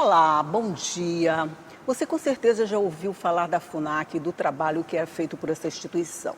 Olá, bom dia. Você com certeza já ouviu falar da FUNAC e do trabalho que é feito por essa instituição.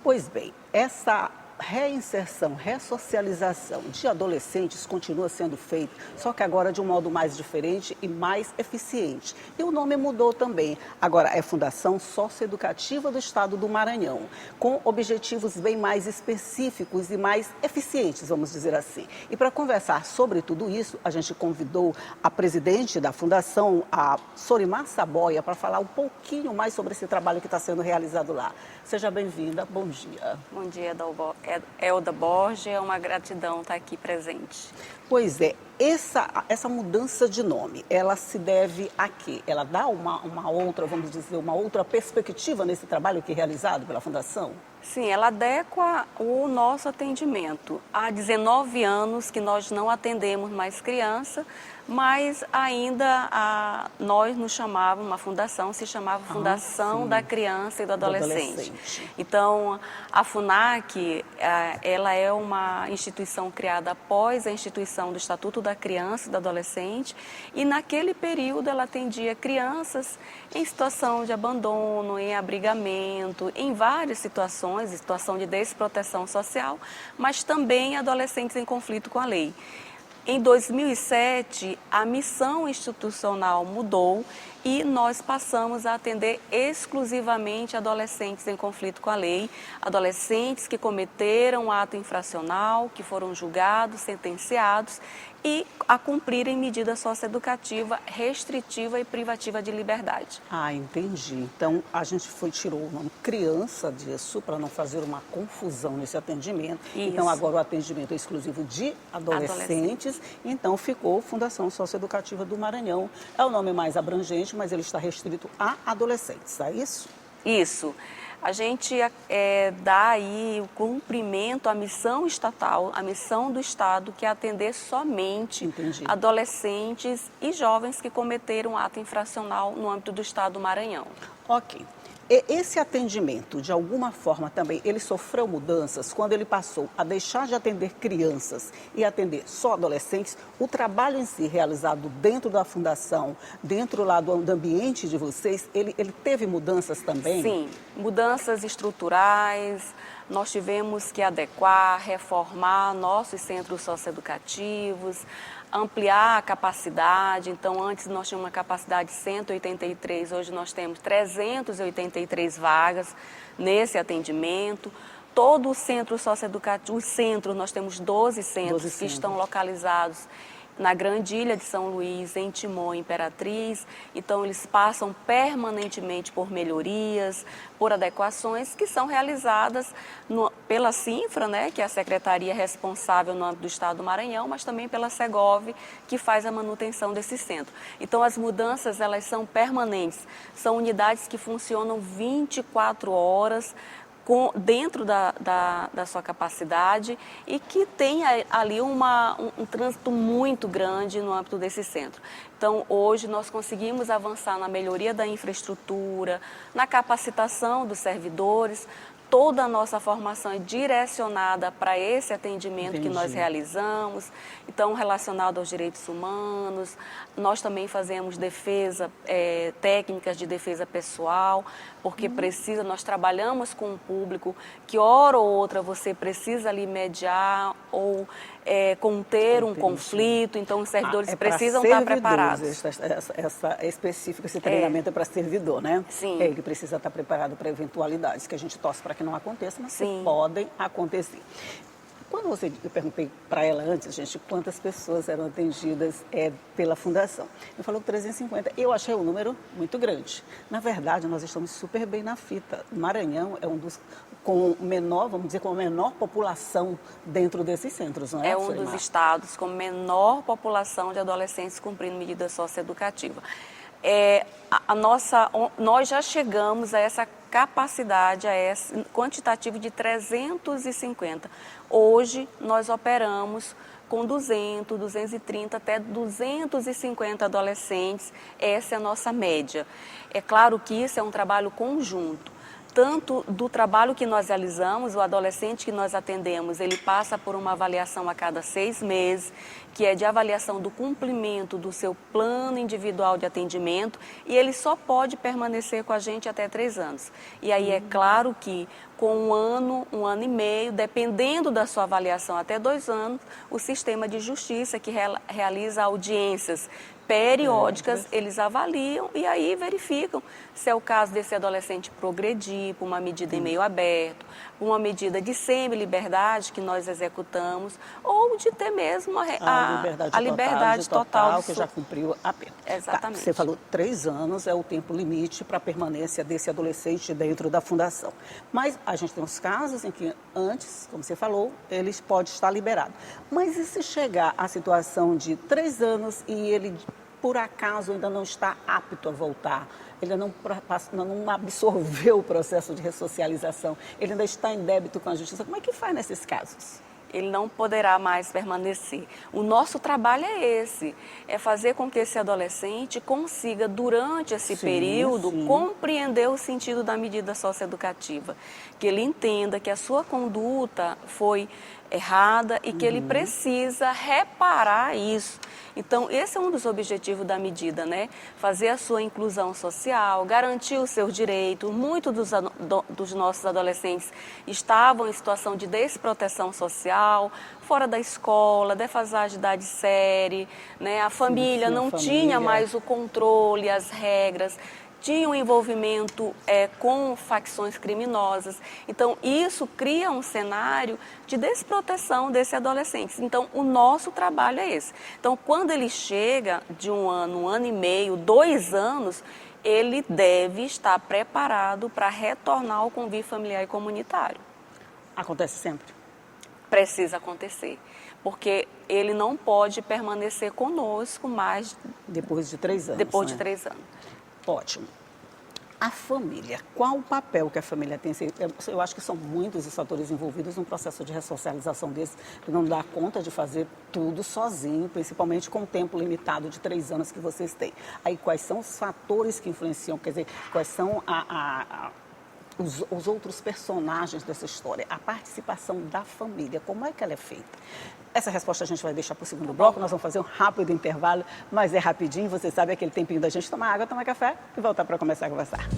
Pois bem, essa reinserção, ressocialização de adolescentes continua sendo feita, só que agora de um modo mais diferente e mais eficiente. E o nome mudou também. Agora é Fundação Socioeducativa do Estado do Maranhão, com objetivos bem mais específicos e mais eficientes, vamos dizer assim. E para conversar sobre tudo isso, a gente convidou a presidente da Fundação, a Sorimar Saboia, para falar um pouquinho mais sobre esse trabalho que está sendo realizado lá. Seja bem-vinda, bom dia. Bom dia, Elda Borges, é uma gratidão estar aqui presente. Pois é, essa mudança de nome, ela se deve a quê? Ela dá uma outra, vamos dizer, uma outra perspectiva nesse trabalho que é realizado pela Fundação? Sim, ela adequa o nosso atendimento. Há 19 anos que nós não atendemos mais criança, mas ainda nós nos chamávamos, uma fundação se chamava Fundação da Criança e do Adolescente. Então, a FUNAC, ela é uma instituição criada após a instituição do Estatuto da Criança e do Adolescente, e naquele período ela atendia crianças em situação de abandono, em abrigamento, em várias situações, situação de desproteção social, mas também adolescentes em conflito com a lei. Em 2007, a missão institucional mudou e nós passamos a atender exclusivamente adolescentes em conflito com a lei, adolescentes que cometeram ato infracional, que foram julgados, sentenciados e a cumprirem medida socioeducativa restritiva e privativa de liberdade. Ah, entendi. Então, a gente tirou o nome criança disso para não fazer uma confusão nesse atendimento. Isso. Então, agora o atendimento é exclusivo de adolescentes. Então, ficou Fundação Socioeducativa do Maranhão. É o nome mais abrangente, mas ele está restrito a adolescentes, é isso? Isso. A gente dá aí o cumprimento à missão estatal, à missão do Estado, que é atender somente adolescentes e jovens que cometeram ato infracional no âmbito do Estado do Maranhão. Ok. E esse atendimento, de alguma forma também, ele sofreu mudanças quando ele passou a deixar de atender crianças e atender só adolescentes. O trabalho em si realizado dentro da fundação, dentro lá do ambiente de vocês, ele teve mudanças também? Sim, mudanças estruturais. Nós tivemos que adequar, reformar nossos centros socioeducativos, ampliar a capacidade. Então, antes nós tínhamos uma capacidade de 183, hoje nós temos 383 vagas nesse atendimento. Todo o centro socioeducativo, os centros, nós temos 12 centros que estão localizados na Grande Ilha de São Luís, em Timon, Imperatriz. Então, eles passam permanentemente por melhorias, por adequações que são realizadas pela CINFRA, né, que é a secretaria responsável no âmbito do Estado do Maranhão, mas também pela Segov, que faz a manutenção desse centro. Então, as mudanças, elas são permanentes. São unidades que funcionam 24 horas, dentro da sua capacidade e que tem ali um trânsito muito grande no âmbito desse centro. Então, hoje nós conseguimos avançar na melhoria da infraestrutura, na capacitação dos servidores. Toda a nossa formação é direcionada para esse atendimento que nós realizamos, então relacionado aos direitos humanos. Nós também fazemos técnicas de defesa pessoal, porque nós trabalhamos com um público que hora ou outra você precisa ali mediar ou conter um conflito, então os servidores precisam estar preparados. Esse treinamento é para servidor, né? Sim. Ele precisa estar preparado para eventualidades que a gente torce para que não aconteça, mas que podem acontecer. Quando eu perguntei para ela antes, gente, quantas pessoas eram atendidas pela Fundação. Eu falou 350. Eu achei um número muito grande. Na verdade, nós estamos super bem na fita. O Maranhão é um dos com menor, vamos dizer, com a menor população dentro desses centros, não é? É um dos estados com menor população de adolescentes cumprindo medida socioeducativa. Nós já chegamos a essa capacidade, a esse quantitativo de 350. Hoje, nós operamos com 200, 230, até 250 adolescentes. Essa é a nossa média. É claro que isso é um trabalho conjunto. tanto do trabalho que nós realizamos, o adolescente que nós atendemos, ele passa por uma avaliação a cada 6 meses, que é de avaliação do cumprimento do seu plano individual de atendimento, e ele só pode permanecer com a gente até 3 anos. E aí é claro que com 1 ano e meio, dependendo da sua avaliação até 2 anos, o sistema de justiça que realiza audiências periódicas, eles avaliam e aí verificam se é o caso desse adolescente progredir por uma medida em meio aberto, uma medida de semi-liberdade que nós executamos, ou de ter mesmo a liberdade total que já cumpriu a pena. Exatamente. Tá, você falou 3 anos é o tempo limite para a permanência desse adolescente dentro da fundação. Mas a gente tem uns casos em que antes, como você falou, eles podem estar liberados. Mas e se chegar à situação de 3 anos e ele, por acaso, ainda não está apto a voltar? Ele não absorveu o processo de ressocialização, ele ainda está em débito com a justiça. Como é que faz nesses casos? Ele não poderá mais permanecer. O nosso trabalho é esse, é fazer com que esse adolescente consiga, durante esse período, compreender o sentido da medida socioeducativa, que ele entenda que a sua conduta foi errada e que ele precisa reparar isso. Então, esse é um dos objetivos da medida, né? Fazer a sua inclusão social, garantir os seus direitos. Muitos dos nossos adolescentes estavam em situação de desproteção social, fora da escola, defasagem de idade série, né? A família não tinha mais o controle, as regras, tinha um envolvimento com facções criminosas. Então, isso cria um cenário de desproteção desse adolescente. Então, o nosso trabalho é esse. Então, quando ele chega de 1 ano e meio, 2 anos, ele deve estar preparado para retornar ao convívio familiar e comunitário. Acontece sempre? Precisa acontecer, porque ele não pode permanecer conosco mais... Depois de 3 anos. Depois de 3 anos. Ótimo. A família, qual o papel que a família tem? Eu acho que são muitos os fatores envolvidos num processo de ressocialização desse, que não dá conta de fazer tudo sozinho, principalmente com o tempo limitado de 3 anos que vocês têm. Aí, quais são os fatores que influenciam, quer dizer, quais são os outros personagens dessa história? A participação da família, como é que ela é feita? Essa resposta a gente vai deixar para o segundo bloco, nós vamos fazer um rápido intervalo, mas é rapidinho, você sabe aquele tempinho da gente tomar água, tomar café e voltar para começar a conversar.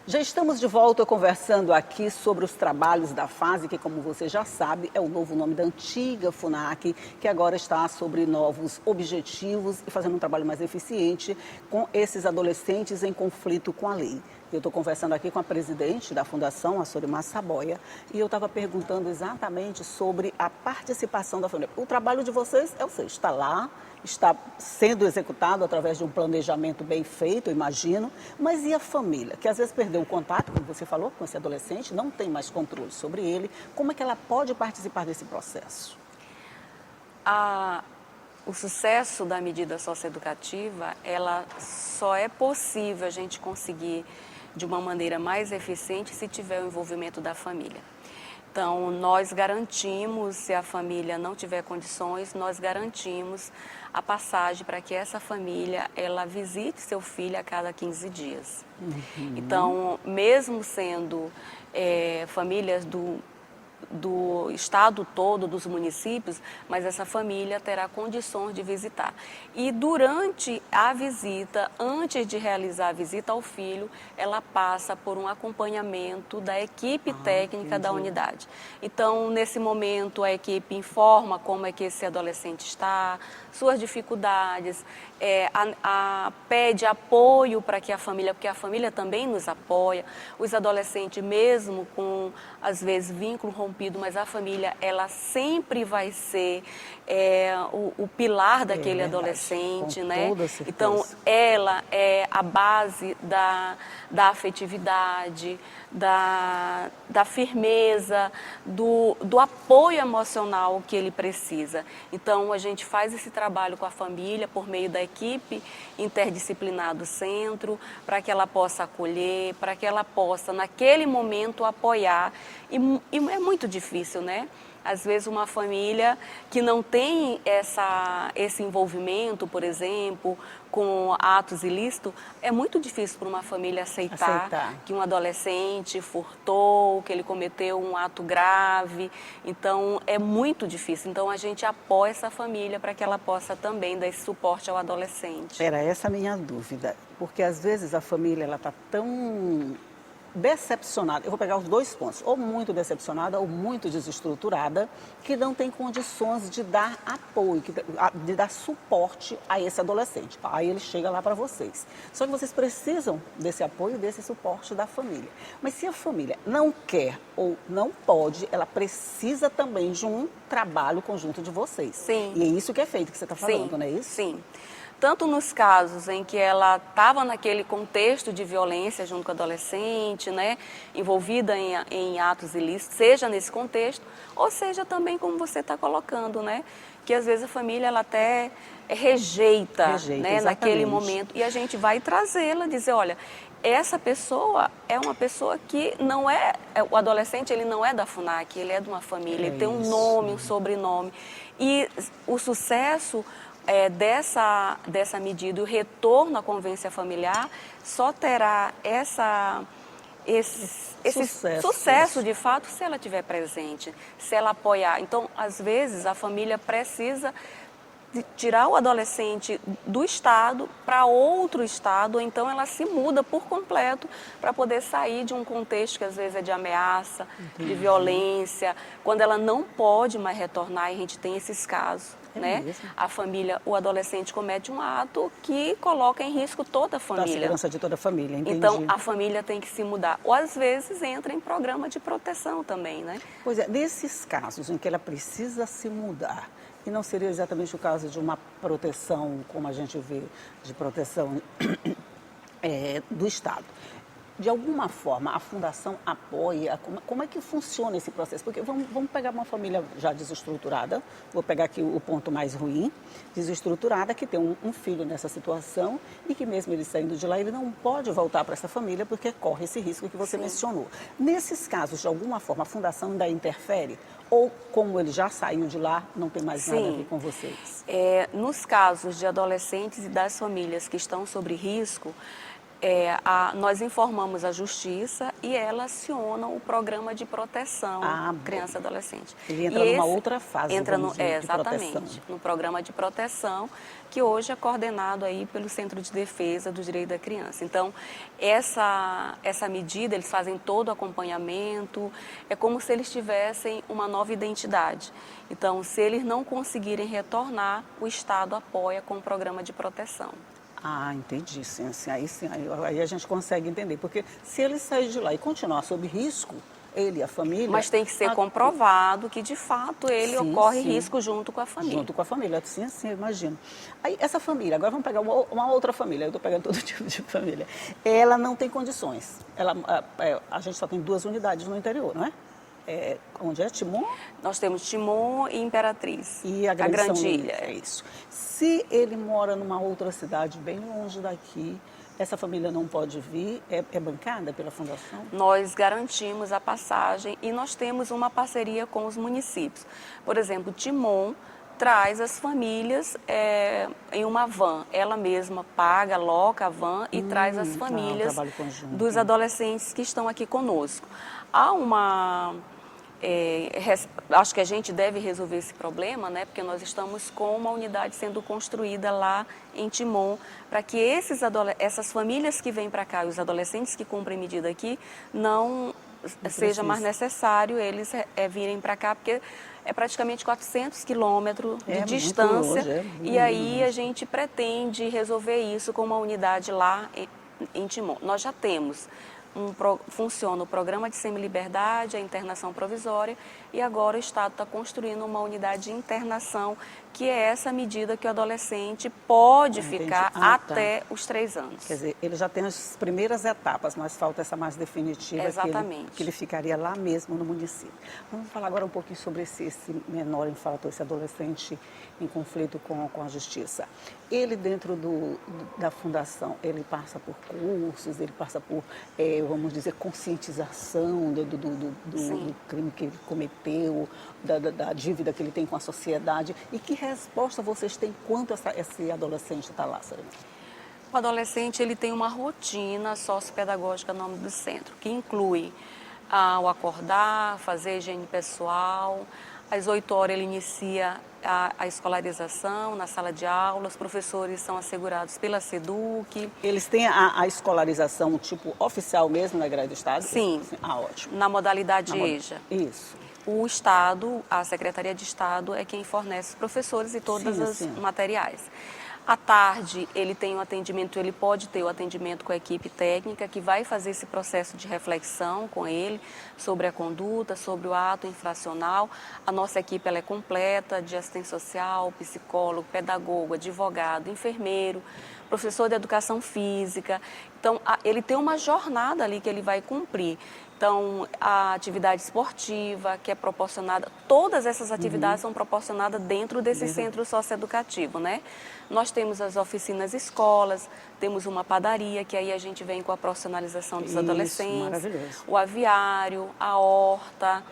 Já estamos de volta conversando aqui sobre os trabalhos da FASE, que, como você já sabe, é o novo nome da antiga FUNAC, que agora está sobre novos objetivos e fazendo um trabalho mais eficiente com esses adolescentes em conflito com a lei. Eu estou conversando aqui com a presidente da Fundação, a Sorimar Saboia, e eu estava perguntando exatamente sobre a participação da família. O trabalho de vocês é o seu, está lá, está sendo executado através de um planejamento bem feito, eu imagino, mas e a família, que às vezes perdeu o contato, como você falou, com esse adolescente, não tem mais controle sobre ele, como é que ela pode participar desse processo? O sucesso da medida socioeducativa, ela só é possível a gente conseguir de uma maneira mais eficiente se tiver o envolvimento da família. Então, nós garantimos, se a família não tiver condições, nós garantimos a passagem para que essa família, ela visite seu filho a cada 15 dias. Então, mesmo sendo famílias do estado todo, dos municípios, mas essa família terá condições de visitar. E durante a visita, antes de realizar a visita ao filho, ela passa por um acompanhamento da equipe técnica da unidade. Então, nesse momento, a equipe informa como é que esse adolescente está, suas dificuldades, pede apoio para que a família, porque a família também nos apoia, os adolescentes mesmo com, às vezes, vínculo rompido, mas a família, ela sempre vai ser o pilar daquele adolescente, né? Então, ela é a base da afetividade, da firmeza, do apoio emocional que ele precisa. Então, a gente faz esse trabalho com a família por meio da equipe interdisciplinar do centro, para que ela possa acolher, para que ela possa, naquele momento, apoiar. E é muito muito difícil, né? Às vezes uma família que não tem esse envolvimento, por exemplo, com atos ilícitos, é muito difícil para uma família aceitar que um adolescente furtou, que ele cometeu um ato grave. Então, é muito difícil. Então, a gente apoia essa família para que ela possa também dar esse suporte ao adolescente. Era essa a minha dúvida, porque às vezes a família ela está tão decepcionada, eu vou pegar os dois pontos, ou muito decepcionada ou muito desestruturada, que não tem condições de dar apoio, de dar suporte a esse adolescente. Aí ele chega lá para vocês. Só que vocês precisam desse apoio, desse suporte da família. Mas se a família não quer ou não pode, ela precisa também de um trabalho conjunto de vocês. Sim. E é isso que é feito, que você está falando, Sim, não é isso? Sim. Tanto nos casos em que ela estava naquele contexto de violência junto com o adolescente, né, envolvida em atos ilícitos, seja nesse contexto, ou seja também como você está colocando, né, que às vezes a família ela até rejeita, né, naquele momento, e a gente vai trazê-la, dizer, olha, essa pessoa é uma pessoa que não é, o adolescente ele não é da FUNAC, ele é de uma família, ele tem um nome, um sobrenome, e o sucesso dessa medida, o retorno à convivência familiar, só terá esse sucesso de fato se ela estiver presente, se ela apoiar. Então, às vezes, a família precisa tirar o adolescente do estado para outro estado, ou então ela se muda por completo para poder sair de um contexto que às vezes é de ameaça, de violência, quando ela não pode mais retornar, e a gente tem esses casos. Né? A família, o adolescente comete um ato que coloca em risco toda a família. A segurança de toda a família, entendi. Então, a família tem que se mudar. Ou, às vezes, entra em programa de proteção também, né? Pois é, nesses casos em que ela precisa se mudar, e não seria exatamente o caso de uma proteção, como a gente vê, de proteção do Estado. De alguma forma, a Fundação apoia, como é que funciona esse processo? Porque vamos pegar uma família já desestruturada, vou pegar aqui o ponto mais ruim, desestruturada, que tem um filho nessa situação e que mesmo ele saindo de lá, ele não pode voltar para essa família porque corre esse risco que você mencionou. Nesses casos, de alguma forma, a Fundação ainda interfere? Ou como ele já saiu de lá, não tem mais nada a ver com vocês? Nos casos de adolescentes e das famílias que estão sob risco, nós informamos a Justiça e ela aciona o programa de proteção criança e adolescente. Ele entra numa outra fase, exatamente, proteção. No programa de proteção, que hoje é coordenado aí pelo Centro de Defesa do Direito da Criança. Então, essa medida, eles fazem todo o acompanhamento, é como se eles tivessem uma nova identidade. Então, se eles não conseguirem retornar, o Estado apoia com o programa de proteção. Ah, entendi, sim. Aí a gente consegue entender, porque se ele sair de lá e continuar sob risco, ele e a família... Mas tem que ser comprovado que, de fato, ele ocorre risco junto com a família. Junto com a família, sim, imagino. Aí, essa família, agora vamos pegar uma outra família, eu estou pegando todo tipo de família. Ela não tem condições. A gente só tem 2 unidades no interior, não é? Onde é? Timon? Nós temos Timon e Imperatriz. E a Grande Ilha. É isso. Se ele mora numa outra cidade bem longe daqui, essa família não pode vir, é bancada pela Fundação? Nós garantimos a passagem e nós temos uma parceria com os municípios. Por exemplo, Timon traz as famílias em uma van. Ela mesma paga, aloca a van e traz as famílias dos adolescentes que estão aqui conosco. Há acho que a gente deve resolver esse problema, né? Porque nós estamos com uma unidade sendo construída lá em Timon, para que essas famílias que vêm para cá e os adolescentes que cumprem medida aqui, não seja mais necessário eles virem para cá, porque é praticamente 400 quilômetros de distância, e aí a gente pretende resolver isso com uma unidade lá em Timon. Nós já temos. Funciona o programa de semi-liberdade, a internação provisória, e agora o Estado está construindo uma unidade de internação, que é essa medida que o adolescente pode ficar até os 3 anos. Quer dizer, ele já tem as primeiras etapas, mas falta essa mais definitiva, que ele ficaria lá mesmo no município. Vamos falar agora um pouquinho sobre esse menor infrator, esse adolescente em conflito com a Justiça. Ele, dentro da Fundação, ele passa por cursos, ele passa por vamos dizer, conscientização do crime que ele cometeu, da dívida que ele tem com a sociedade. E que resposta vocês têm quanto esse adolescente está lá, Sabrina? O adolescente ele tem uma rotina sociopedagógica no nome do centro, que inclui o acordar, fazer a higiene pessoal. Às 8 horas ele inicia a escolarização na sala de aula, os professores são assegurados pela SEDUC. Eles têm a escolarização tipo oficial mesmo na grade do Estado? Sim. Ah, ótimo. Na modalidade EJA. Isso. O Estado, a Secretaria de Estado é quem fornece os professores e todas as materiais. À tarde, ele tem um atendimento, ele pode ter o atendimento com a equipe técnica que vai fazer esse processo de reflexão com ele sobre a conduta, sobre o ato infracional. A nossa equipe ela é completa, de assistente social, psicólogo, pedagogo, advogado, enfermeiro, professor de educação física. Então, ele tem uma jornada ali que ele vai cumprir. Então, a atividade esportiva que é proporcionada, todas essas atividades são proporcionadas dentro desse centro socioeducativo, né? Nós temos as oficinas escolas, temos uma padaria, que aí a gente vem com a profissionalização dos adolescentes, o aviário, a horta,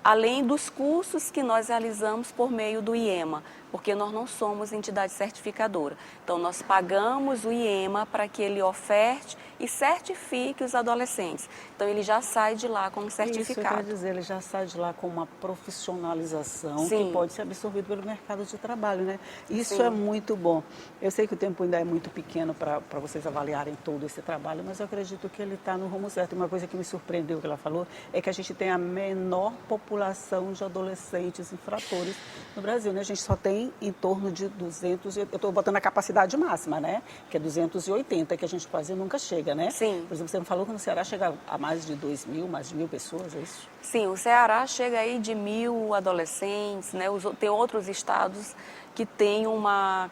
além dos cursos que nós realizamos por meio do IEMA, porque nós não somos entidade certificadora. Então, nós pagamos o IEMA para que ele oferte e certifique os adolescentes. Então, ele já sai de lá com um certificado. Isso quer dizer, ele já sai de lá com uma profissionalização que pode ser absorvido pelo mercado de trabalho, né? Isso é muito bom. Eu sei que o tempo ainda é muito pequeno para vocês avaliarem todo esse trabalho, mas eu acredito que ele está no rumo certo. Uma coisa que me surpreendeu que ela falou é que a gente tem a menor população de adolescentes infratores no Brasil, né? A gente só tem em torno de 200, eu estou botando a capacidade máxima, né? Que é 280, que a gente quase nunca chega, né? Sim. Por exemplo, você me falou que no Ceará chega a mais de 2.000, mais de 1.000 pessoas, é isso? Sim, o Ceará chega aí de 1.000 adolescentes, né? Tem outros estados que têm uma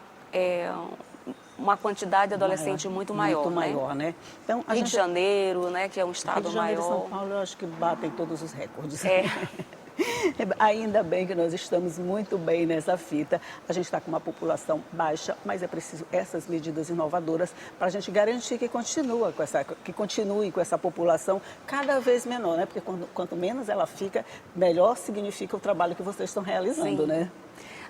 quantidade de adolescente muito maior, né? Então, Rio de Janeiro, né? Que é um estado Rio de Janeiro maior. e São Paulo, eu acho que batem todos os recordes. Ainda bem que nós estamos muito bem nessa fita. A gente está com uma população baixa, mas é preciso essas medidas inovadoras para a gente garantir que continue com essa população cada vez menor, né? Porque quanto menos ela fica, melhor significa o trabalho que vocês estão realizando, né?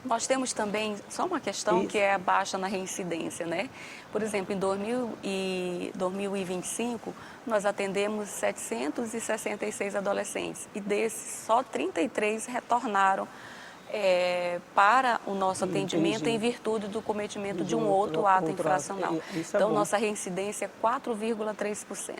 Nós temos também só uma questão que é a baixa na reincidência, né? Por exemplo, em 2025, nós atendemos 766 adolescentes e desses só 33 retornaram para o nosso atendimento em virtude do cometimento de um outro ato infracional. Então, nossa reincidência é 4,3%.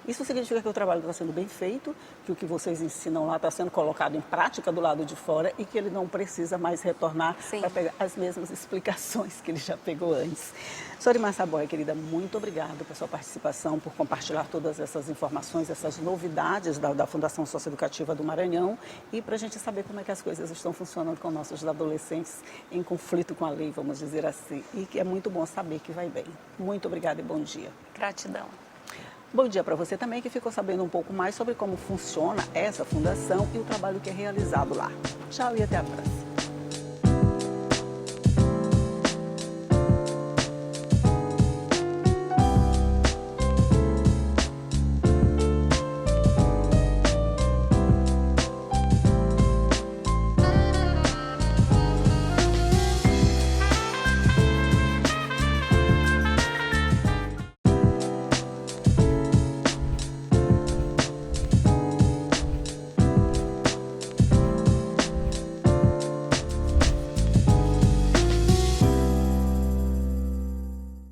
Isso significa que o trabalho está sendo bem feito, que o que vocês ensinam lá está sendo colocado em prática do lado de fora e que ele não precisa mais retornar para pegar as mesmas explicações que ele já pegou antes. Sorimar Saboia, querida, muito obrigada pela sua participação, por compartilhar todas essas informações, essas novidades da Fundação Socioeducativa do Maranhão e para a gente saber como é que as coisas estão funcionando com nossos adolescentes em conflito com a lei, vamos dizer assim. E que é muito bom saber que vai bem. Muito obrigada e bom dia. Gratidão. Bom dia para você também que ficou sabendo um pouco mais sobre como funciona essa fundação e o trabalho que é realizado lá. Tchau e até a próxima.